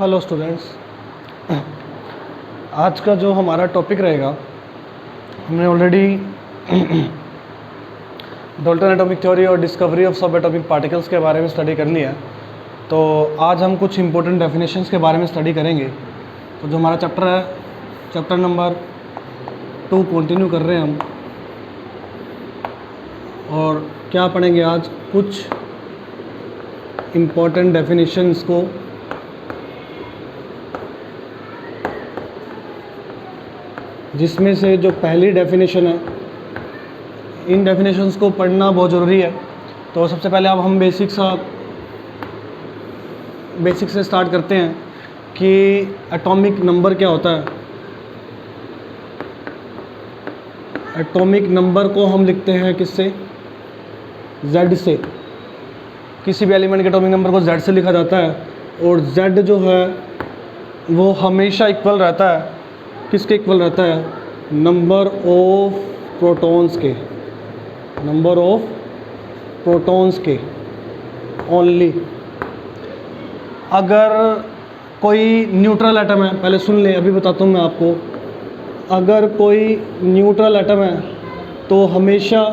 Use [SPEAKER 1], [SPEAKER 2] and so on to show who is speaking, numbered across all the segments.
[SPEAKER 1] Hello students, आज का जो हमारा टॉपिक रहेगा, हमने ऑलरेडी डाल्टन एटॉमिक थ्योरी और डिस्कवरी ऑफ सब एटॉमिक पार्टिकल्स के बारे में स्टडी कर लिया। तो आज हम कुछ इंपॉर्टेंट डेफिनेशंस के बारे में स्टडी करेंगे। तो जो हमारा चैप्टर है, चैप्टर नंबर 2 कंटिन्यू कर रहे हैं हम। और क्या पढ़ेंगे आज? कुछ इम्पॉर्टेंट डेफिनेशंस को जिसमें से जो पहली डेफिनेशन है, इन डेफिनेशंस को पढ़ना बहुत ज़रूरी है। तो सबसे पहले अब हम बेसिक से स्टार्ट करते हैं कि एटॉमिक नंबर क्या होता है। एटॉमिक नंबर को हम लिखते हैं किससे? Z से। किसी भी एलिमेंट के एटॉमिक नंबर को Z से लिखा जाता है, और Z जो है वो हमेशा इक्वल रहता है। किसके इक्वल रहता है? नंबर ऑफ प्रोटॉन्स के। नंबर ऑफ प्रोटॉन्स के ओनली। अगर कोई न्यूट्रल एटम है, पहले सुन ले, अभी बताता हूँ मैं आपको। अगर कोई न्यूट्रल एटम है तो हमेशा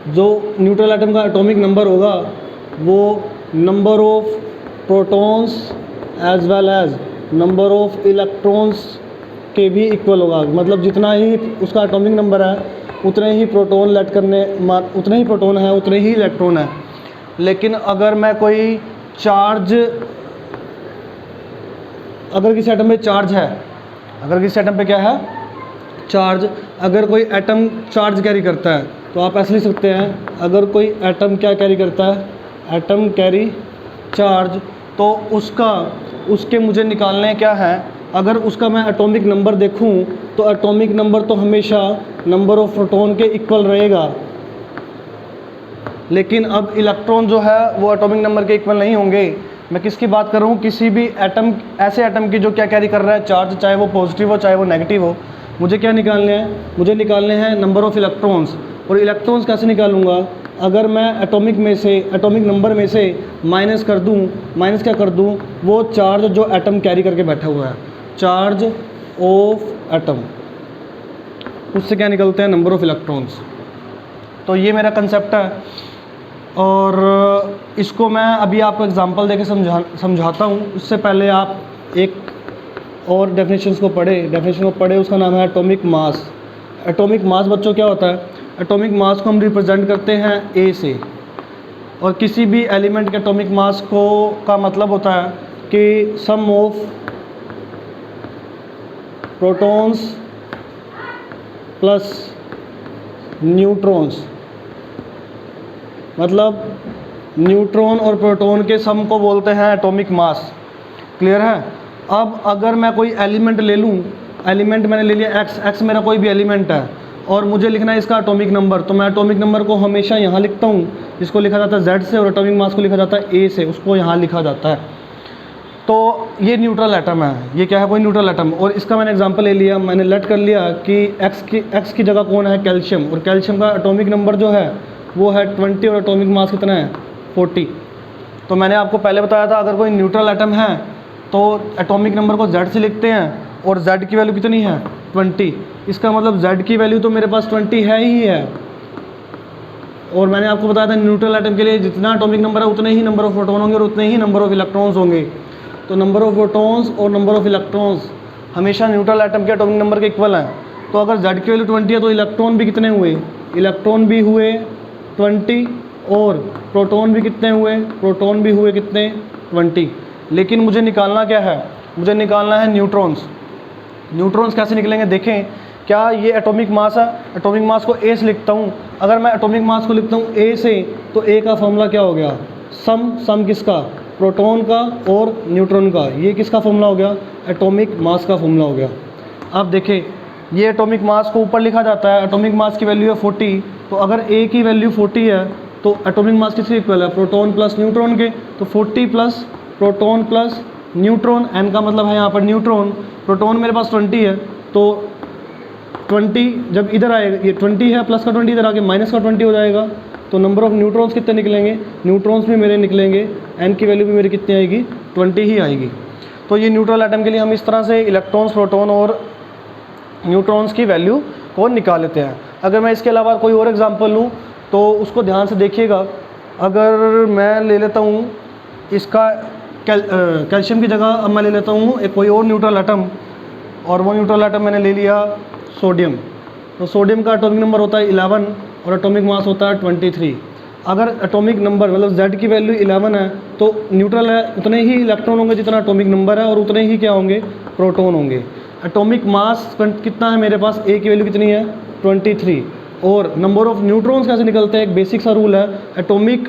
[SPEAKER 1] जो न्यूट्रल एटम का एटॉमिक नंबर होगा वो number of protons as well as number of electrons के भी इक्वल होगा। मतलब जितना ही उसका एटॉमिक नंबर है उतने ही प्रोटॉन उतने ही प्रोटॉन है, उतने ही इलेक्ट्रॉन है। लेकिन अगर मैं कोई चार्ज, अगर किसी एटम पे चार्ज है, अगर किसी एटम पे क्या है? चार्ज। अगर कोई एटम चार्ज कैरी करता है तो आप ऐसे लिख सकते हैं, अगर कोई एटम क्या कैरी करता है? Atom carry charge. तो उसके मुझे निकालने क्या है? अगर उसका मैं एटॉमिक नंबर देखूं तो एटॉमिक नंबर तो हमेशा नंबर ऑफ प्रोटॉन के इक्वल रहेगा। लेकिन अब इलेक्ट्रॉन जो है वो एटॉमिक नंबर के इक्वल नहीं होंगे। मैं किसकी बात कर रहा हूँ? किसी भी एटम, ऐसे एटम की जो क्या कैरी कर रहा है? चार्ज। चाहे वो पॉजिटिव हो चाहे वो नेगेटिव हो। मुझे क्या निकालने हैं? मुझे निकालने हैं नंबर ऑफ़ इलेक्ट्रॉन्स। और इलेक्ट्रॉन्स कैसे निकालूंगा? अगर मैं एटॉमिक नंबर में से माइनस कर दूं, माइनस क्या कर दूं? वो चार्ज जो एटम कैरी करके बैठा हुआ है, चार्ज ऑफ एटम, उससे क्या निकलते हैं? Number of electrons. तो ये मेरा कंसेप्ट है, और इसको मैं अभी आपको एग्जांपल देके समझाता हूँ। उससे पहले आप एक और डेफिनेशन को पढ़े। उसका नाम है एटॉमिक मास। एटॉमिक मास बच्चों क्या होता है? एटॉमिक मास को हम रिप्रेजेंट करते हैं A से। और किसी भी एलिमेंट के एटॉमिक मास को का मतलब होता है कि सम ऑफ प्रोटॉन्स प्लस न्यूट्रॉन्स। मतलब न्यूट्रॉन और प्रोटॉन के सम को बोलते हैं एटॉमिक मास। क्लियर है? अब अगर मैं कोई एलिमेंट ले लूँ, एलिमेंट मैंने ले लिया x मेरा कोई भी एलिमेंट है, और मुझे लिखना है इसका एटॉमिक नंबर। तो मैं एटॉमिक नंबर को हमेशा यहाँ लिखता हूँ, जिसको लिखा जाता है Z से, और एटॉमिक मास को लिखा जाता है A से, उसको यहाँ लिखा जाता है। तो ये न्यूट्रल एटम है। ये क्या है? कोई न्यूट्रल एटम। और इसका मैंने एग्जांपल ले लिया, मैंने लेट कर लिया कि x की जगह कौन है? कैल्शियम। और कैल्शियम का एटॉमिक नंबर जो है वो है 20, और एटॉमिक मास कितना है? 40। तो मैंने आपको पहले बताया था, अगर कोई न्यूट्रल एटम है तो एटॉमिक नंबर को Z से लिखते हैं, और Z की वैल्यू कितनी है? 20। इसका मतलब Z की वैल्यू तो मेरे पास 20 है ही है। और मैंने आपको बताया था न्यूट्रल एटम के लिए जितना एटॉमिक नंबर है उतने ही नंबर ऑफ प्रोटॉन होंगे और उतने ही नंबर ऑफ इलेक्ट्रॉन्स होंगे। तो नंबर ऑफ प्रोटॉन्स और नंबर ऑफ इलेक्ट्रॉन्स हमेशा न्यूट्रल एटम के एटॉमिक नंबर के इक्वल हैं। तो अगर Z की वैल्यू 20 है तो इलेक्ट्रॉन भी कितने हुए? इलेक्ट्रॉन भी हुए 20, और प्रोटॉन भी कितने हुए? प्रोटॉन भी हुए कितने? 20। लेकिन मुझे निकालना क्या है? मुझे निकालना है न्यूट्रॉन्स। न्यूट्रॉन्स कैसे निकलेंगे? देखें, क्या ये एटॉमिक मास है? एटॉमिक मास को A से लिखता हूँ। अगर मैं एटॉमिक मास को लिखता हूँ A से, तो A का फॉर्मूला क्या हो गया? सम किसका? प्रोटॉन का और न्यूट्रॉन का। ये किसका फॉर्मूला हो गया? एटॉमिक मास का फॉर्मूला हो गया। अब देखें, ये एटॉमिक मास को ऊपर लिखा जाता है। एटॉमिक मास की वैल्यू है 40। तो अगर A की वैल्यू 40 है तो एटॉमिक मास किसके इक्वल है? प्रोटॉन प्लस न्यूट्रॉन के। तो 40 plus proton plus neutron, N का मतलब है यहाँ पर न्यूट्रॉन। प्रोटॉन मेरे पास 20 है, तो 20 जब इधर आएगा, ये 20 है, प्लस का 20 इधर आके माइनस का 20 हो जाएगा। तो नंबर ऑफ न्यूट्रॉन्स कितने निकलेंगे? न्यूट्रॉन्स भी मेरे निकलेंगे, N की वैल्यू भी मेरी कितनी आएगी? 20 ही आएगी। तो ये न्यूट्रल एटम के लिए हम इस तरह से इलेक्ट्रॉन्स, प्रोटॉन और न्यूट्रॉन्स की वैल्यू को निकाल लेते हैं। अगर मैं इसके अलावा कोई और एग्जांपल लूँ तो उसको ध्यान से देखिएगा। अगर मैं ले लेता हूँ इसका कैल्शियम की जगह, अब मैं ले लेता हूँ एक कोई और न्यूट्रल एटम, और वो न्यूट्रल एटम मैंने ले लिया सोडियम। तो सोडियम का एटॉमिक नंबर होता है 11 और एटॉमिक मास होता है 23। अगर एटॉमिक नंबर मतलब Z की वैल्यू 11 है तो न्यूट्रल है, उतने ही इलेक्ट्रॉन होंगे जितना एटॉमिक नंबर है, और उतने ही क्या होंगे, प्रोटॉन होंगे। एटॉमिक मास कितना है मेरे पास, A की वैल्यू कितनी है 23। और नंबर ऑफ न्यूट्रॉन्स कैसे निकलते हैं, एक बेसिक सा रूल है, एटॉमिक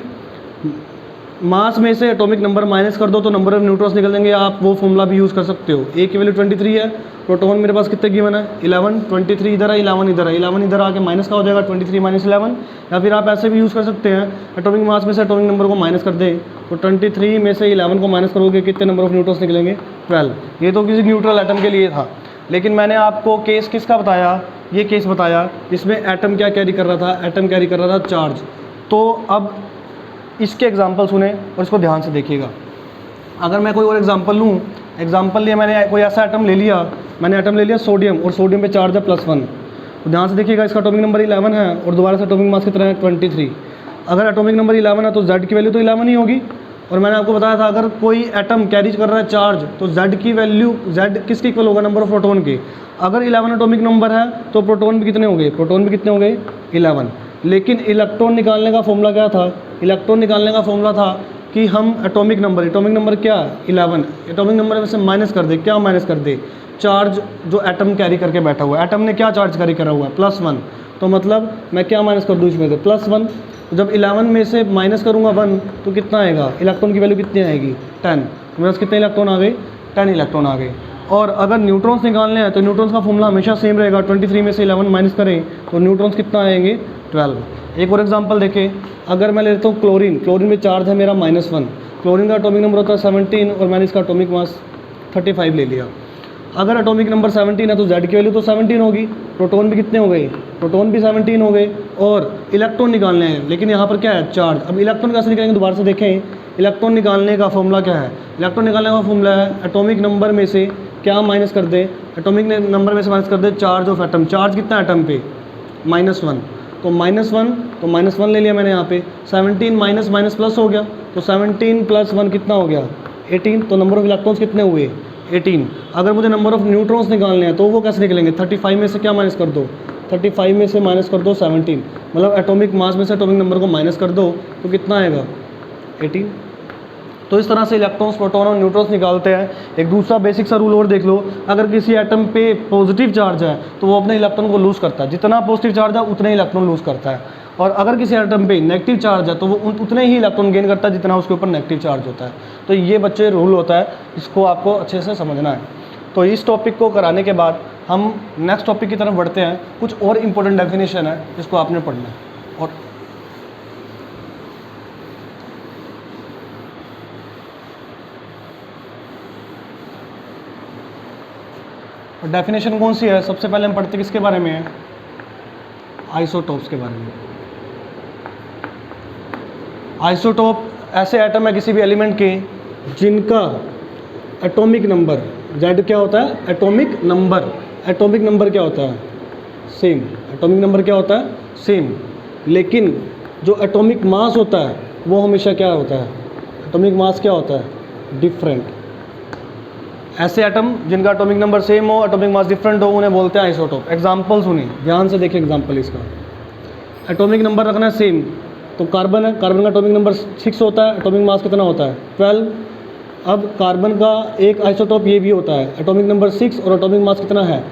[SPEAKER 1] मास में से एटॉमिक नंबर माइनस कर दो तो नंबर ऑफ न्यूट्रॉन्स निकल जाएंगे। आप वो फॉर्मूला भी यूज़ कर सकते हो। A की वैल्यू 23 है, प्रोटॉन मेरे पास कितने गिवन है 11, 23 इधर है, 11 इधर है, 11 इधर आके माइनस का हो जाएगा 23 माइनस 11। या फिर आप ऐसे भी यूज़ कर सकते हैं, एटॉमिक मास में से एटॉमिक नंबर को माइनस कर दें तो 23 में से 11 को माइनस करोगे कितने नंबर ऑफ न्यूट्रॉन्स निकलेंगे 12। ये तो किसी न्यूट्रल एटम के लिए था, लेकिन मैंने आपको केस किसका बताया, ये केस बताया जिसमें एटम क्या कैरी कर रहा था, एटम कैरी कर रहा था चार्ज। तो अब इसके एग्जाम्पल सुने और इसको ध्यान से देखिएगा। अगर मैं कोई और एग्जांपल लूँ, एग्जांपल लिए मैंने कोई ऐसा एटम ले लिया, मैंने एटम ले लिया सोडियम, और सोडियम पे चार्ज है +1। तो ध्यान से देखिएगा, इसका एटॉमिक नंबर 11 है और दोबारा से एटॉमिक मास कितना है 23। अगर एटॉमिक नंबर 11 है तो Z की वैल्यू तो 11 ही होगी। और मैंने आपको बताया था अगर कोई एटम कैरी कर रहा है चार्ज तो Z की वैल्यू, Z किसके इक्वल होगा, नंबर ऑफ प्रोटॉन के। अगर 11 एटॉमिक नंबर है तो प्रोटॉन भी कितने हो गए, प्रोटॉन भी कितने हो गए 11। लेकिन इलेक्ट्रॉन निकालने का फॉर्मूला क्या था, इलेक्ट्रॉन निकालने का फॉर्मूला था कि हम एटॉमिक नंबर क्या 11, एटॉमिक नंबर में से माइनस कर दे, क्या माइनस कर दे, चार्ज जो एटम कैरी करके बैठा हुआ है। एटम ने क्या चार्ज कैरी करा हुआ है +1, तो मतलब मैं क्या माइनस कर दूँ इसमें से +1। तो जब 11 में से माइनस करूँगा 1 तो कितना आएगा, इलेक्ट्रॉन की वैल्यू कितनी आएगी 10। तो मेरे पास कितने इलेक्ट्रॉन आ गए, 10 इलेक्ट्रॉन आ गए। और अगर न्यूट्रॉन्स निकालने हैं तो न्यूट्रॉन्स का फॉर्मूला हमेशा सेम रहेगा, 23 में से 11 माइनस करें तो न्यूट्रॉन्स कितना आएंगे 12। एक और एग्जांपल देखें, अगर मैं लेता हूँ क्लोरीन, क्लोरीन में चार्ज है मेरा -1, क्लोरीन का एटॉमिक नंबर होता है 17 और मैंने इसका एटॉमिक मास 35 ले लिया। अगर एटॉमिक नंबर 17 है तो Z की वैल्यू तो 17 होगी, प्रोटॉन भी कितने हो गए, प्रोटॉन भी 17 हो गए, और इलेक्ट्रॉन निकालने हैं। लेकिन यहाँ पर क्या है चार्ज। अब इलेक्ट्रॉन कैसे निकालेंगे, दोबारा से देखें, इलेक्ट्रॉन निकालने का फॉर्मूला क्या है, इलेक्ट्रॉन निकालने का फॉर्मूला है एटॉमिक नंबर में से क्या माइनस कर दे, एटॉमिक नंबर में से माइनस कर they charge of atom. Charge कितना एटम पे -1, तो -1 ले लिया मैंने यहाँ पे। 17 माइनस माइनस प्लस हो गया, तो 17 + 1 कितना हो गया 18। तो नंबर ऑफ इलेक्ट्रॉन्स कितने हुए 18। अगर मुझे नंबर ऑफ न्यूट्रॉन्स निकालने हैं तो वो कैसे निकलेंगे, 35 में से क्या माइनस कर दो, 35 में से माइनस कर दो 17, मतलब एटॉमिक मास में से एटॉमिक नंबर को माइनस कर दो तो कितना आएगा 18। तो इस तरह से इलेक्ट्रॉन्स, प्रोटॉन और न्यूट्रॉन्स निकालते हैं। एक दूसरा बेसिक सा रूल और देख लो, अगर किसी एटम पे पॉजिटिव चार्ज है तो वो अपने इलेक्ट्रॉन को लूज़ करता है, जितना पॉजिटिव चार्ज है उतने ही इलेक्ट्रॉन लूज़ करता है। और अगर किसी एटम पे नेगेटिव चार्ज है तो वो उतने ही इलेक्ट्रॉन गेन करता है जितना उसके ऊपर नेगेटिव चार्ज होता है। तो ये बच्चे रूल होता है, इसको आपको अच्छे से समझना है। तो इस टॉपिक को कराने के बाद हम नेक्स्ट टॉपिक की तरफ बढ़ते हैं। कुछ और इंपॉर्टेंट डेफिनेशन है जिसको आपने पढ़ना है। और डेफिनेशन कौन सी है, सबसे पहले हम पढ़ते किसके बारे में है, आइसोटोप्स के बारे में। आइसोटोप ऐसे एटम है किसी भी एलिमेंट के जिनका एटॉमिक नंबर, Z क्या होता है एटॉमिक नंबर क्या होता है सेम, एटॉमिक नंबर क्या होता है सेम, लेकिन जो एटॉमिक मास होता है वो हमेशा क्या होता है, एटॉमिक मास क्या होता है डिफरेंट। ऐसे एटम जिनका एटॉमिक नंबर सेम हो, एटॉमिक मास डिफरेंट हो, उन्हें बोलते हैं आइसोटोप। एग्जांपल सुनिए, ध्यान से देखिए एग्जांपल इसका। एटॉमिक नंबर रखना है सेम, तो कार्बन है, कार्बन का एटॉमिक नंबर 6 होता है, एटॉमिक मास कितना होता है 12। अब कार्बन का एक आइसोटोप ये भी होता है, एटॉमिक नंबर 6 और एटॉमिक मास कितना है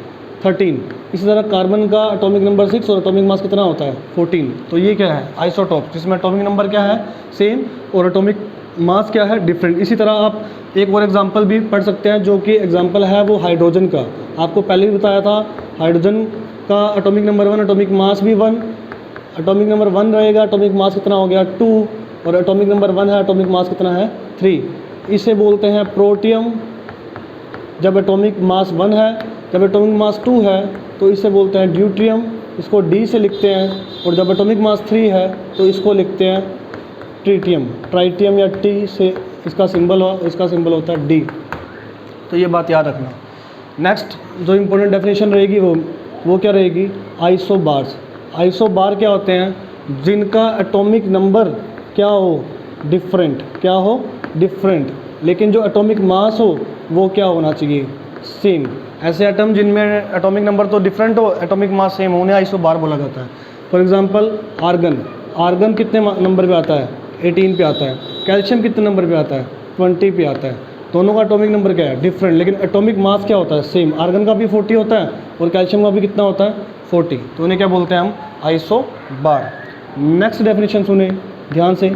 [SPEAKER 1] 13। इसी तरह कार्बन का एटॉमिक नंबर 6 और एटॉमिक मास कितना होता है 14। तो ये क्या है आइसोटोप, जिसमें एटॉमिक नंबर क्या है सेम और एटॉमिक मास क्या है डिफरेंट। इसी तरह आप एक और एग्जांपल भी पढ़ सकते हैं, जो कि एग्जांपल है वो हाइड्रोजन का। आपको पहले भी बताया था हाइड्रोजन का एटॉमिक नंबर 1, एटॉमिक मास भी 1, एटॉमिक नंबर 1 रहेगा, एटॉमिक मास कितना हो गया 2, और एटॉमिक नंबर 1 है, एटॉमिक मास कितना है 3। इसे बोलते हैं प्रोटियम जब एटॉमिक मास 1 है, जब एटॉमिक मास 2 है तो इसे बोलते हैं ड्यूट्रियम, इसको D से लिखते हैं, और जब एटॉमिक मास 3 है तो इसको लिखते हैं ट्रीटियम, ट्राइटियम या T से इसका सिंबल हो, इसका सिंबल होता है D। तो ये बात याद रखना। नेक्स्ट जो इम्पोर्टेंट डेफिनेशन रहेगी वो क्या रहेगी, आइसोबार्स। आइसोबार क्या होते हैं, जिनका एटॉमिक नंबर क्या हो, डिफरेंट, क्या हो, डिफरेंट, लेकिन जो एटॉमिक मास हो वो क्या होना चाहिए, सेम। ऐसे एटम जिनमें एटॉमिक नंबर तो डिफरेंट हो, एटॉमिक मास सेम हो, उन्हें आइसोबार बोला जाता है। फॉर एग्जांपल आर्गन, आर्गन कितने नंबर पे आता है, 18 पे आता है। कैल्शियम कितने नंबर पे आता है, 20 पे आता है। दोनों का एटॉमिक नंबर क्या है, डिफरेंट, लेकिन एटॉमिक मास क्या होता है, सेम। आर्गन का भी 40 होता है और कैल्शियम का भी कितना होता है, 40। तो उन्हें क्या बोलते हैं हम, आइसोबार। नेक्स्ट डेफिनेशन सुने ध्यान से।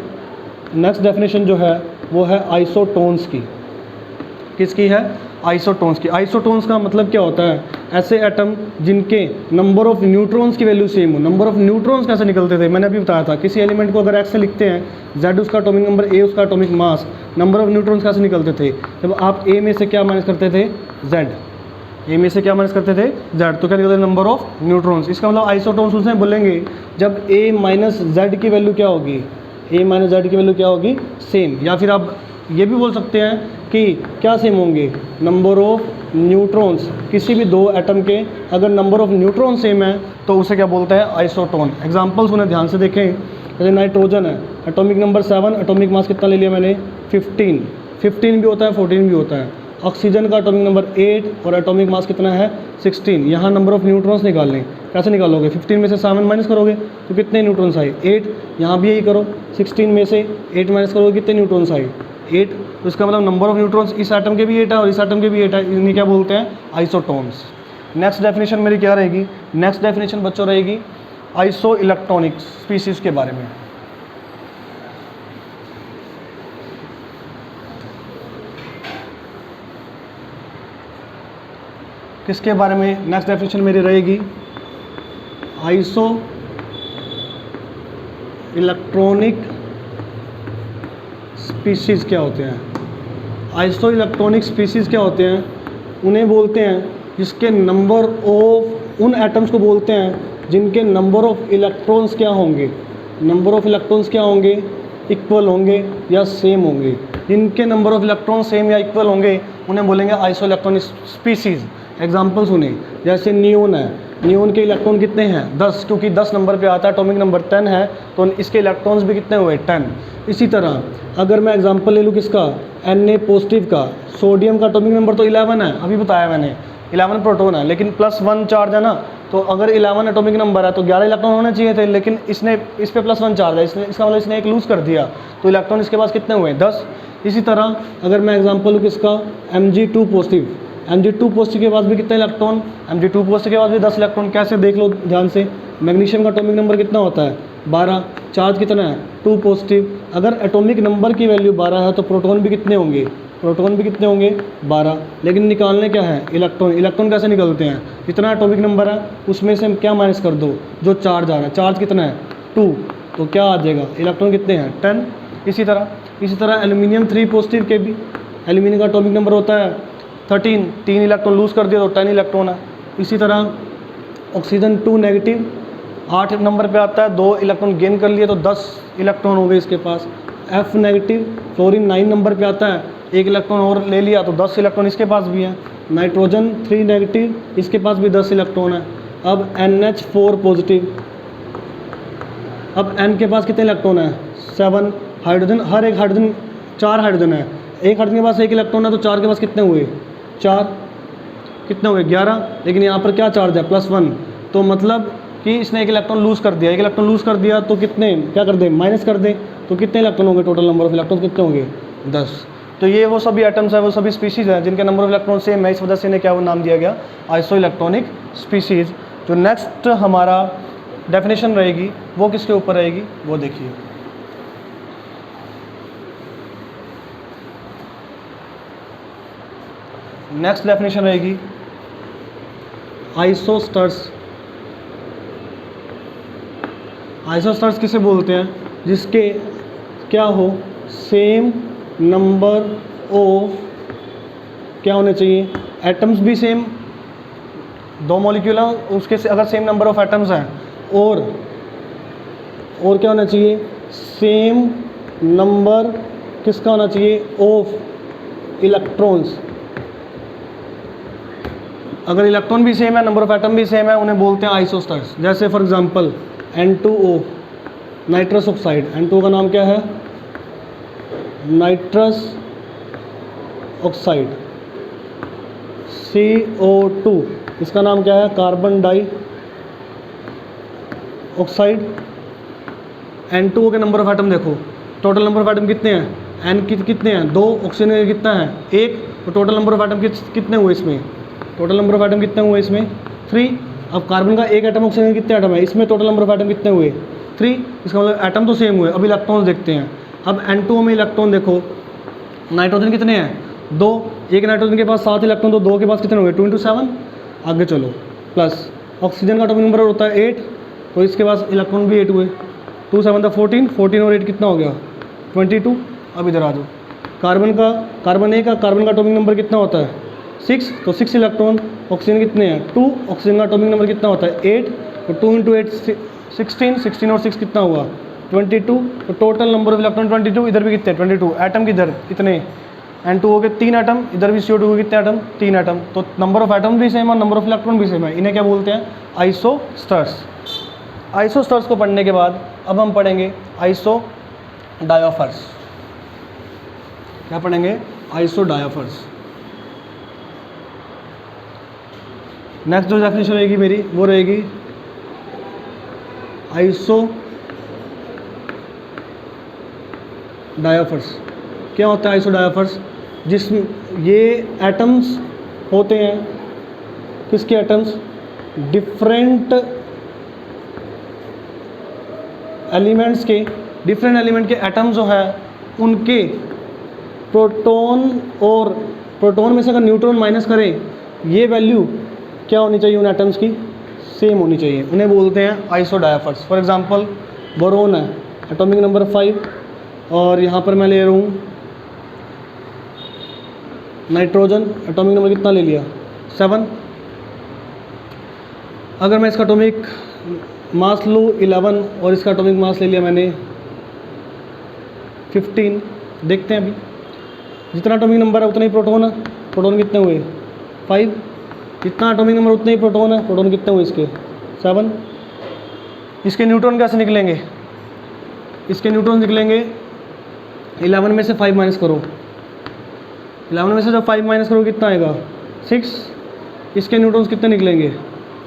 [SPEAKER 1] नेक्स्ट डेफिनेशन जो है वो है आइसोटोन्स की। किसकी है, आइसोटोन्स की। आइसोटोन्स का मतलब क्या होता है, ऐसे एटम जिनके नंबर ऑफ न्यूट्रॉन्स की वैल्यू सेम हो। नंबर ऑफ न्यूट्रॉन्स कैसे निकलते थे, मैंने अभी बताया था। किसी एलिमेंट को अगर एक्स से लिखते हैं, जेड उसका एटॉमिक नंबर, ए उसका atomic mass, number of neutrons कैसे निकलते थे, जब आप ए में से क्या माइनस करते थे, जेड, ए में से क्या माइनस करते थे, जेड, तो क्या निकलते थे, नंबर ऑफ न्यूट्रॉन्स। इसका मतलब आइसोटोन्स उसे बोलेंगे जब ए माइनस जेड की वैल्यू क्या होगी, ए माइनस जेड की वैल्यू क्या होगी, सेम। या फिर आप ये भी बोल सकते हैं कि क्या सेम होंगे, नंबर ऑफ न्यूट्रॉन्स। किसी भी दो एटम के अगर नंबर ऑफ न्यूट्रॉन सेम है तो उसे क्या बोलते हैं, आइसोटोन। एग्जांपल्स उन्हें ध्यान से देखें। जैसे नाइट्रोजन है, एटॉमिक नंबर 7, एटॉमिक मास कितना ले लिया मैंने, 15। 15 भी होता है, 14 भी होता है। ऑक्सीजन का एटॉमिक नंबर 8 और एटॉमिक मास कितना है, 16। यहाँ नंबर ऑफ न्यूट्रॉन्स निकालने, कैसे निकालोगे, 15 में से 7 माइनस करोगे तो कितने न्यूट्रॉन्स आए, 8। यहाँ भी यही करो, 16 में से 8 माइनस करोगे, कितने न्यूट्रॉन्स आए, 8। तो इसका मतलब नंबर ऑफ न्यूट्रॉन्स इस एटम के भी 8 है और इस एटम के भी 8 है। इन्हें क्या बोलते हैं, आइसोटोन्स। नेक्स्ट डेफिनेशन मेरी क्या रहेगी, नेक्स्ट डेफिनेशन बच्चों रहेगी आइसो इलेक्ट्रॉनिक स्पीसीज के बारे में। किसके बारे में नेक्स्ट डेफिनेशन मेरी रहेगी, आइसो इलेक्ट्रॉनिक स्पीसीज़ क्या होते हैं। आइसो इलेक्ट्रॉनिक स्पीसीज़ क्या होते हैं, उन्हें बोलते हैं जिसके नंबर ऑफ, उन एटम्स को बोलते हैं जिनके नंबर ऑफ इलेक्ट्रॉन्स क्या होंगे, नंबर ऑफ इलेक्ट्रॉन्स क्या होंगे, इक्वल होंगे या सेम होंगे। जिनके नंबर ऑफ इलेक्ट्रॉन सेम या इक्वल होंगे उन्हें बोलेंगे आइसो इलेक्ट्रॉनिक स्पीसीज़। एग्जाम्पल सुने, जैसे नियोन है, नियोन के इलेक्ट्रॉन कितने हैं, 10, क्योंकि 10 नंबर पे आता है, एटॉमिक नंबर 10 है, तो इसके इलेक्ट्रॉन्स भी कितने हुए, 10। इसी तरह अगर मैं एग्जांपल ले लूँ किसका, Na पॉजिटिव का, सोडियम का एटॉमिक नंबर तो 11 है, अभी बताया मैंने, 11 प्रोटॉन है, लेकिन +1 चार्ज है ना, तो अगर 11 एटॉमिक नंबर है तो 11 इलेक्ट्रॉन होने चाहिए थे, लेकिन इसने इस पे +1 चार्ज है, इसका मतलब इसने एक लूज़ कर दिया, तो इलेक्ट्रॉन इसके पास कितने हुए, 10। इसी तरह अगर मैं एग्जांपल लूँ किसका, Mg2 पॉजिटिव, Mg2 पॉजिटिव के पास भी कितने इलेक्ट्रॉन, Mg2 पॉजिटिव के पास भी 10 इलेक्ट्रॉन। कैसे, देख लो ध्यान से। मैग्नीशियम का एटॉमिक नंबर कितना होता है, 12, चार्ज कितना है, 2 पॉजिटिव। अगर एटॉमिक नंबर की वैल्यू 12 है तो प्रोटॉन भी कितने होंगे, प्रोटॉन भी कितने होंगे, 12। लेकिन निकालने क्या है, इलेक्ट्रॉन। इलेक्ट्रॉन कैसे निकलते हैं, जितना एटॉमिक नंबर है उसमें से क्या माइनस कर दो, जो चार्ज आ रहा है, चार्ज कितना है, 2, तो क्या आ जाएगा, इलेक्ट्रॉन कितने हैं, 10। इसी तरह एल्यूमिनियम 3 पॉजिटिव के भी, एल्यूमिनियम का एटॉमिक नंबर होता है 13, 3 इलेक्ट्रॉन लूज़ कर दिया तो 10 इलेक्ट्रॉन है। इसी तरह ऑक्सीजन 2 नेगेटिव 8 नंबर पे आता है, 2 इलेक्ट्रॉन गेन कर लिए तो 10 इलेक्ट्रॉन हो गए इसके पास। F नेगेटिव फ्लोरीन 9 नंबर पे आता है, 1 इलेक्ट्रॉन और ले लिया तो 10 इलेक्ट्रॉन इसके पास भी है। नाइट्रोजन 3 नेगेटिव, इसके पास भी 10 इलेक्ट्रॉन है। अब NH4 पॉजिटिव, अब N के पास कितने इलेक्ट्रॉन है, 7। हाइड्रोजन, हर एक हाइड्रोजन 4 हाइड्रोजन है, एक हाइड्रोजन के पास 1 इलेक्ट्रॉन है, तो 4 के पास कितने हुए, 4, कितने हुए, 11। लेकिन यहाँ पर क्या चार्ज है, +1, तो मतलब कि इसने 1 इलेक्ट्रॉन लूज़ कर दिया, 1 इलेक्ट्रॉन लूज़ कर दिया तो कितने, क्या कर दें, माइनस कर दें, तो कितने इलेक्ट्रॉन होंगे, टोटल नंबर ऑफ इलेक्ट्रॉन कितने होंगे, 10। तो ये वो सभी एटम्स हैं, वो सभी स्पीसीज़ हैं जिनके नंबर ऑफ इलेक्ट्रॉन सेम है, इस वजह से इन्हें क्या वो नाम दिया गया, आइसो इलेक्ट्रॉनिक स्पीसीज़। जो नेक्स्ट हमारा डेफिनेशन रहेगी वो किसके ऊपर रहेगी, वो देखिए। नेक्स्ट डेफिनेशन रहेगी आइसोस्टर्स। आइसोस्टर्स किसे बोलते हैं, जिसके क्या हो, सेम नंबर ऑफ, क्या होने चाहिए, एटम्स भी सेम, 2 मॉलिक्यूल हैं उसके से अगर सेम नंबर ऑफ एटम्स हैं, और क्या होना चाहिए, सेम नंबर किसका होना चाहिए, ऑफ इलेक्ट्रॉन्स। अगर इलेक्ट्रॉन भी सेम है, नंबर ऑफ एटम भी सेम है, उन्हें बोलते हैं आइसोस्टर्स। जैसे for example N2O nitrous oxide, N2O का नाम क्या है, नाइट्रस ऑक्साइड। CO2 इसका नाम क्या है, कार्बन डाई ऑक्साइड। N2O के नंबर ऑफ एटम देखो, टोटल नंबर ऑफ एटम कितने हैं, N कितने हैं, 2, ऑक्सीजन के कितना है, 1, तो टोटल नंबर ऑफ एटम कितने हुए इसमें, टोटल नंबर ऑफ एटम कितने हुए इसमें 3। अब कार्बन का 1 एटम, ऑक्सीजन के कितने एटम है, इसमें टोटल नंबर ऑफ एटम कितने हुए 3। इसका मतलब एटम तो सेम हुए। अब इलेक्ट्रॉन देखते हैं। अब N2O में इलेक्ट्रॉन देखो, नाइट्रोजन कितने हैं 2, एक नाइट्रोजन के पास 7 इलेक्ट्रॉन, तो 2 के पास कितने हुए 2 × 7। आगे चलो प्लस ऑक्सीजन का एटॉमिक नंबर होता है 8, तो इसके पास इलेक्ट्रॉन भी 8 हुए, 2 × 7 14, 14 और 8 कितना हो गया 22। अब इधर आ जाओ, कार्बन का कार्बन का एटॉमिक नंबर कितना होता है 6, तो 6 इलेक्ट्रॉन। ऑक्सीजन कितने हैं 2, ऑक्सीजन का एटॉमिक नंबर कितना होता है 8, तो 2 × 8 16, 16 और 6 कितना हुआ 22। तो टोटल नंबर ऑफ इलेक्ट्रॉन 22। इधर भी कितने 22 एटम, किधर इतने N2O के 3 एटम, इधर भी CO2 के कितने एटम 3 एटम। तो नंबर ऑफ एटम भी सेम है, नंबर ऑफ इलेक्ट्रॉन भी सेम है। इन्हें क्या बोलते हैं आइसोस्टर्स। आइसोस्टर्स को पढ़ने के बाद अब हम पढ़ेंगे आइसोडायोफर्स। क्या पढ़ेंगे आइसोडायोफर्स। नेक्स्ट जो डेफिनेशन रहेगी मेरी वो रहेगी आइसोडायोफर्स। क्या होता है आइसोडायोफर्स, जिसमें ये एटम्स होते हैं, किसके एटम्स, डिफरेंट एलिमेंट्स के, डिफरेंट एलिमेंट के एटम्स जो है उनके प्रोटॉन और प्रोटॉन में से अगर न्यूट्रॉन माइनस करें, ये वैल्यू क्या होनी चाहिए उन एटम्स की, सेम होनी चाहिए। उन्हें बोलते हैं आइसोडायोफर्स। फॉर एग्जांपल बोरोन है, एटॉमिक नंबर 5, और यहाँ पर मैं ले रहा हूँ नाइट्रोजन, एटॉमिक नंबर कितना ले लिया 7। अगर मैं इसका एटॉमिक मास लूँ 11 और इसका एटॉमिक मास ले लिया मैंने 15, देखते हैं अभी जितना एटॉमिक नंबर है उतना ही प्रोटॉन है। प्रोटॉन कितने हुए 5, जितना एटॉमिक नंबर उतने ही प्रोटॉन है। प्रोटॉन कितने हुए इसके 7। इसके न्यूट्रॉन कैसे निकलेंगे, इसके न्यूट्रॉन निकलेंगे 11 में से 5 माइनस करो, 11 में से जब 5 माइनस करो कितना आएगा 6। इसके न्यूट्रॉन्स कितने निकलेंगे,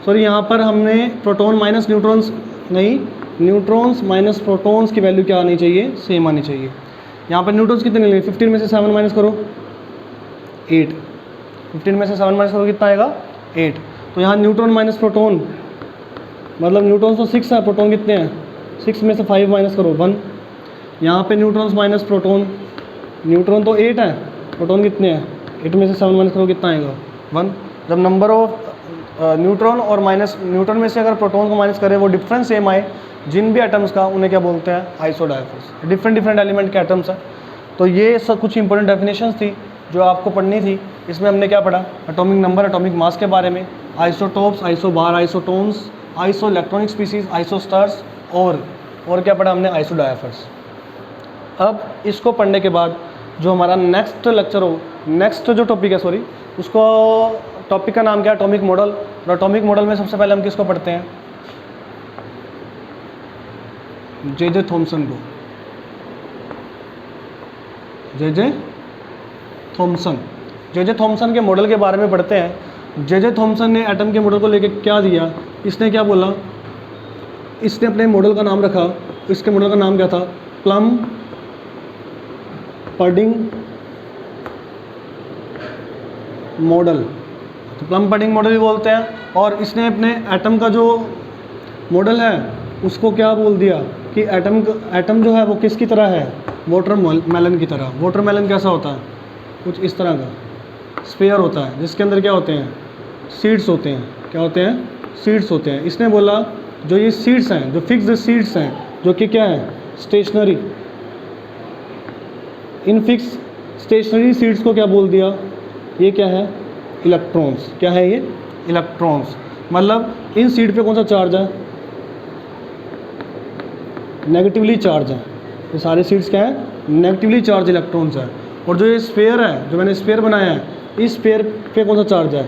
[SPEAKER 1] सॉरी यहाँ पर हमने प्रोटॉन माइनस न्यूट्रॉन्स नहीं, न्यूट्रॉन्स माइनस प्रोटॉन्स की वैल्यू क्या आनी चाहिए, सेम आनी चाहिए। यहाँ पर न्यूट्रॉन्स कितने निकलेंगे, 15 में से 7 माइनस करो 8, 15 में से 7 माइनस करो कितना आएगा 8। तो यहाँ न्यूट्रॉन माइनस प्रोटॉन, मतलब न्यूट्रॉन्स तो 6 है, प्रोटॉन कितने हैं 6 में से 5 माइनस करो 1। यहाँ पे न्यूट्रॉन्स माइनस प्रोटॉन, न्यूट्रॉन तो 8 है, प्रोटॉन कितने हैं 8 में से 7 माइनस करो कितना आएगा 1। जब नंबर ऑफ न्यूट्रॉन और माइनस न्यूट्रॉन में से अगर प्रोटॉन को माइनस करें वो डिफरेंस सेम आए जिन भी एटम्स का, उन्हें क्या बोलते हैं आइसोडायोफर्स। डिफरेंट एलिमेंट के एटम्स हैं। तो ये सब कुछ इंपॉर्टेंट डेफिनेशंस थी जो आपको पढ़नी थी। इसमें हमने क्या पढ़ा, एटॉमिक नंबर, एटॉमिक मास के बारे में, isotopes, isobar, isotones, isoelectronic species, isosteres, और क्या पढ़ा हमने आइसोडायोफर्स। अब इसको पढ़ने के बाद जो हमारा नेक्स्ट लेक्चर हो, नेक्स्ट जो टॉपिक है सॉरी, उसको टॉपिक का नाम क्या है एटॉमिक मॉडल। और एटॉमिक मॉडल में सबसे पहले हम किसको पढ़ते हैं, जे थॉमसन को, जे थॉमसन के मॉडल के बारे में पढ़ते हैं। जे थॉमसन ने एटम के मॉडल को लेकर क्या दिया, इसने क्या बोला, इसने अपने मॉडल का नाम रखा, इसके मॉडल का नाम क्या था, प्लम पडिंग मॉडल। तो प्लम पडिंग मॉडल भी बोलते हैं। और इसने अपने एटम का जो मॉडल है उसको क्या बोल दिया कि एटम जो है वो किसकी तरह है, वाटरमेलन की तरह। वाटरमेलन कैसा होता है, कुछ इस तरह का स्फीयर होता है जिसके अंदर क्या होते हैं, सीड्स होते हैं। क्या होते हैं, सीड्स होते हैं। इसने बोला जो ये सीड्स हैं, जो फिक्स्ड सीड्स हैं, जो कि क्या है, stationary, in fix stationary seeds को क्या बोल दिया, ये क्या है, इलेक्ट्रॉन्स। क्या है ये, इलेक्ट्रॉन्स। मतलब इन सीड पे कौन सा चार्ज है, नेगेटिवली चार्ज है। ये सारे सीड्स क्या है, नेगेटिवली चार्ज इलेक्ट्रॉन्स है। और जो ये स्फीयर है, जो मैंने स्फीयर बनाया है, इस स्फीयर पे कौन सा चार्ज है,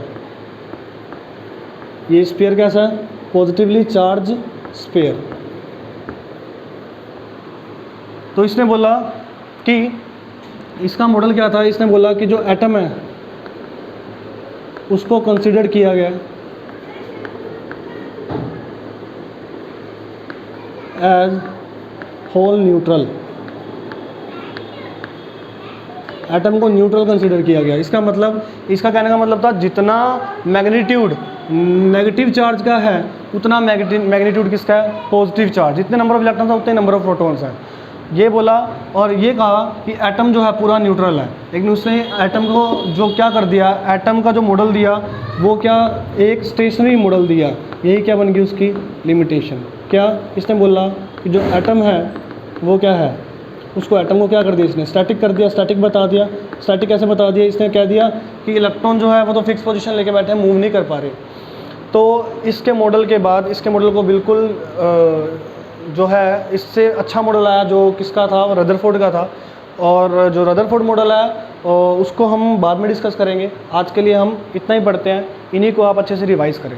[SPEAKER 1] ये स्फीयर कैसा है, पॉजिटिवली चार्ज स्फीयर। तो इसने बोला कि इसका मॉडल क्या था, इसने बोला कि जो एटम है उसको कंसीडर किया गया एज होल न्यूट्रल, एटम को न्यूट्रल कंसीडर किया गया। इसका मतलब, इसका कहने का मतलब था जितना मैग्नीट्यूड नेगेटिव चार्ज का है उतना मैग्नीट्यूड किसका है, पॉजिटिव चार्ज। जितने नंबर ऑफ इलेक्ट्रॉन्स हैं उतने नंबर ऑफ प्रोटॉन्स हैं, ये बोला। और ये कहा कि एटम जो है पूरा न्यूट्रल है, लेकिन उसने एटम को जो क्या कर दिया, एटम का जो मॉडल दिया वो क्या, एक स्टेशनरी मॉडल दिया। यही क्या बन गई उसकी लिमिटेशन। क्या इसने बोला कि जो एटम है वो क्या है, उसको एटम को क्या कर दिया इसने, स्टैटिक कर दिया, स्टैटिक बता दिया। स्टैटिक कैसे बता दिया, इसने कह दिया कि इलेक्ट्रॉन जो है वो तो फिक्स पोजीशन लेके बैठे हैं, मूव नहीं कर पा रहे। तो इसके मॉडल के बाद, इसके मॉडल को बिल्कुल जो है इससे अच्छा मॉडल आया जो किसका था, रदरफोर्ड का था। और जो रदरफोर्ड मॉडल है उसको हम बाद में डिस्कस करेंगे। आज के लिए हम इतना ही पढ़ते हैं, इन्हीं को आप अच्छे से रिवाइज़ करें।